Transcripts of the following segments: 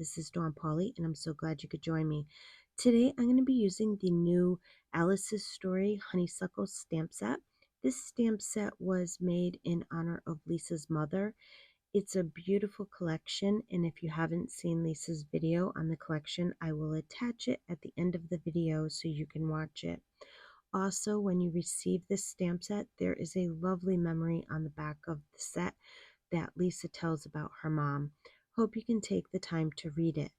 This is Pauley, and I'm so glad you could join me. Today, I'm going to be using the new Alice's Story Honeysuckle stamp set. This stamp set was made in honor of Lisa's mother. It's a beautiful collection, and if you haven't seen Lisa's video on the collection, I will attach it at the end of the video so you can watch it. Also, when you receive this stamp set, there is a lovely memory on the back of the set that Lisa tells about her mom. Hope you can take the time to read it.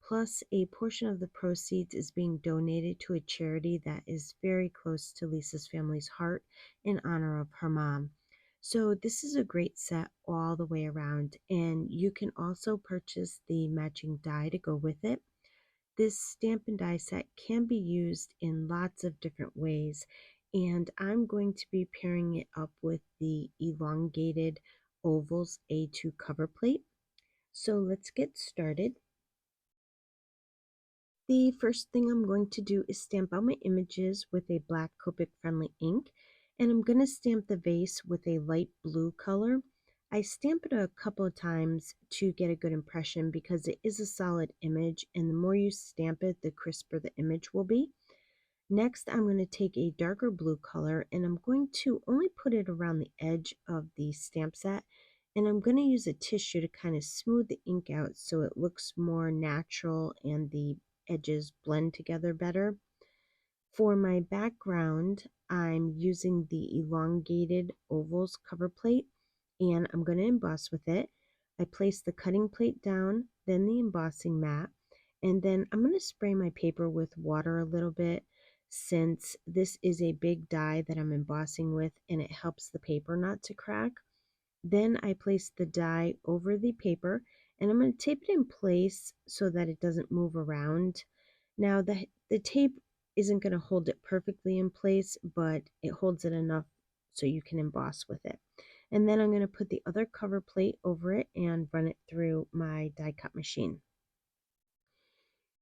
Plus, a portion of the proceeds is being donated to a charity that is very close to Lisa's family's heart in honor of her mom. So this is a great set all the way around, and you can also purchase the matching die to go with it. This stamp and die set can be used in lots of different ways, and I'm going to be pairing it up with the Elongated Ovals A2 cover plate. So let's get started. The first thing I'm going to do is stamp out my images with a black Copic friendly ink, and I'm going to stamp the vase with a light blue color. I stamp it a couple of times to get a good impression because it is a solid image, and the more you stamp it, the crisper the image will be. Next, I'm going to take a darker blue color, and I'm going to only put it around the edge of the stamp set, and I'm going to use a tissue to kind of smooth the ink out so it looks more natural and the edges blend together better. For my background, I'm using the Elongated Ovals cover plate, and I'm going to emboss with it. I place the cutting plate down, then the embossing mat, and then I'm going to spray my paper with water a little bit since this is a big die that I'm embossing with and it helps the paper not to crack. Then I place the die over the paper, and I'm going to tape it in place so that it doesn't move around. Now the tape isn't going to hold it perfectly in place, but it holds it enough so you can emboss with it. And then I'm going to put the other cover plate over it and run it through my die cut machine.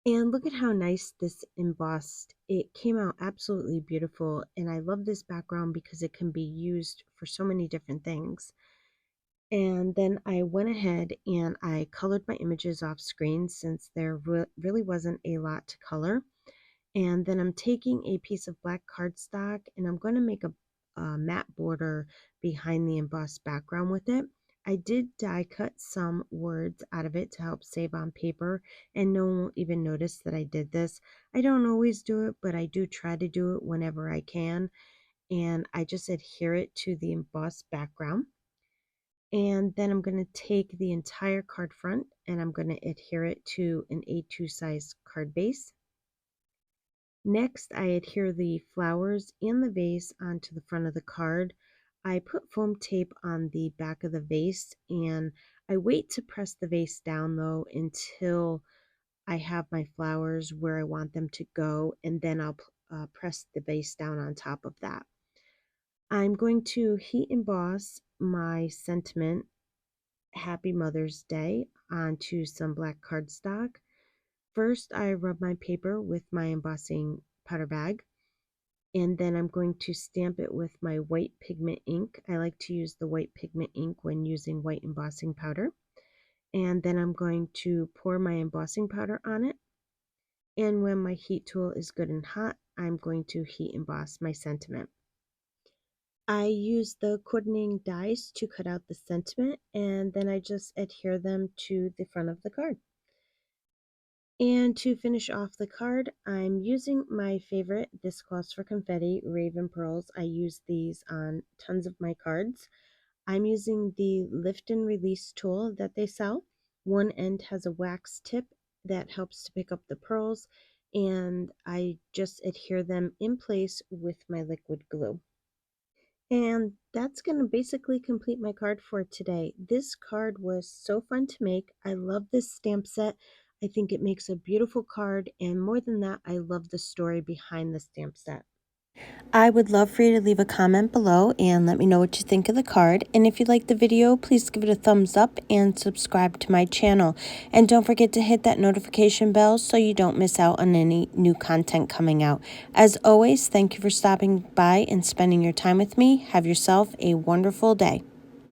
And look at how nice this embossed. It came out absolutely beautiful, and I love this background because it can be used for so many different things. And then I went ahead and I colored my images off screen since there really wasn't a lot to color. And then I'm taking a piece of black cardstock and I'm going to make a matte border behind the embossed background with it. I did die cut some words out of it to help save on paper, and no one will even notice that I did this. I don't always do it, but I do try to do it whenever I can. And I just adhere it to the embossed background. And then I'm going to take the entire card front and I'm going to adhere it to an A2 size card base. Next, I adhere the flowers and the vase onto the front of the card. I put foam tape on the back of the vase, and I wait to press the vase down though until I have my flowers where I want them to go, and then I'll press the vase down on top of that. I'm going to heat emboss my sentiment, Happy Mother's Day, onto some black cardstock. First, I rub my paper with my embossing powder bag, and then I'm going to stamp it with my white pigment ink. I like to use the white pigment ink when using white embossing powder. And then I'm going to pour my embossing powder on it. And when my heat tool is good and hot, I'm going to heat emboss my sentiment. I use the coordinating dies to cut out the sentiment, and then I just adhere them to the front of the card. And to finish off the card, I'm using my favorite This Calls for Confetti Raven Pearls. I use these on tons of my cards. I'm using the lift and release tool that they sell. One end has a wax tip that helps to pick up the pearls, and I just adhere them in place with my liquid glue. And that's going to basically complete my card for today. This card was so fun to make. I love this stamp set. I think it makes a beautiful card, and more than that, I love the story behind the stamp set. I would love for you to leave a comment below and let me know what you think of the card. And if you liked the video, please give it a thumbs up and subscribe to my channel. And don't forget to hit that notification bell so you don't miss out on any new content coming out. As always, thank you for stopping by and spending your time with me. Have yourself a wonderful day.